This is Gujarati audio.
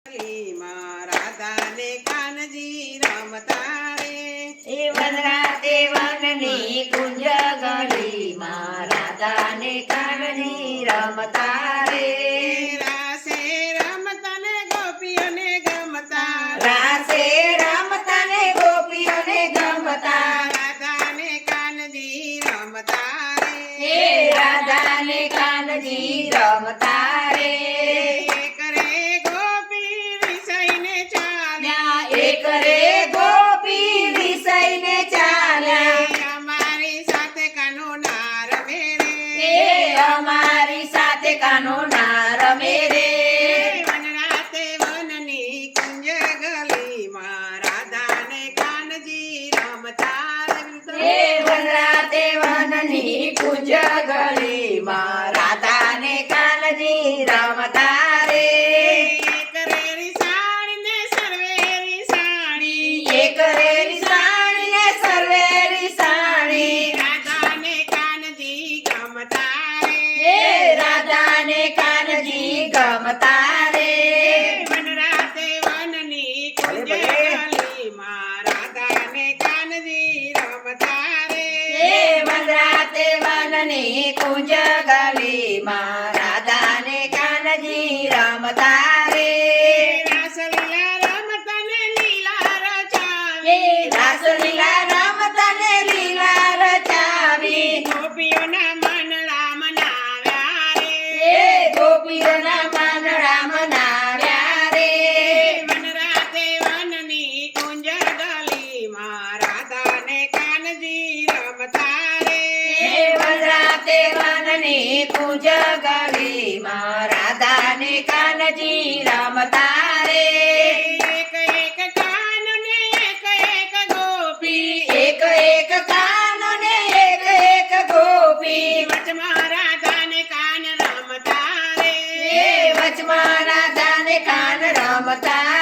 રાધા ને કાનજી રમતા રે એ વનરાતે વનની કુંજ ગલીમાં રાધા ને કાનજી રમતા રે. રાસે રમતા ને ગોપીઓને ગમતા રાસે રમતા ને ગોપીઓને ગમતા રાધા ને કાનજી રમતા રે એ રાધા ને કાનજી રમતા રે. એક રે ગોપી વિષયને ચાલ્યા અમારી સાથે કાનો ના રમે રે અમારી સાથે કાનો ના રમે રે. વનરાતે વનની કુંજ ગલીમાં રાધા ને કાનજી રમતા એ વનરાતે વનની કુંજ ગલીમાં રાધા ને કાનજી રમતા રે. એક રે રીસાણી ને સર્વે રીસાણી રાધા ને કાનજી ગમતા રે એ રાધા ને કાનજી ગમતા રે. વનરાતે વનની કુંજ ગલીમાં રાધા ને કાનજી રમતા રે એ વનરાતે વનની કુંજ ગલીમાં રાધા ને કાનજી રમતા રે. રાસલીલા રમતા ને લીલા રચાવી ગોપીઓના મનડા મનાવ્યા રે એ ગોપીઓના માનડા મનાવ્યા રે. વનરાતે વનની કુંજ ગલીમાં રાધા ને કાનજી રમતા રે એ વનરાતે વનની કુંજ ગલીમાં રાધા ને કાનજી રમતા રે. એક એક કાનો ને એક એક ગોપી વચમાં રાધા ને કાન રમતા રે એ વચમાં રાધા ને કાન રમતા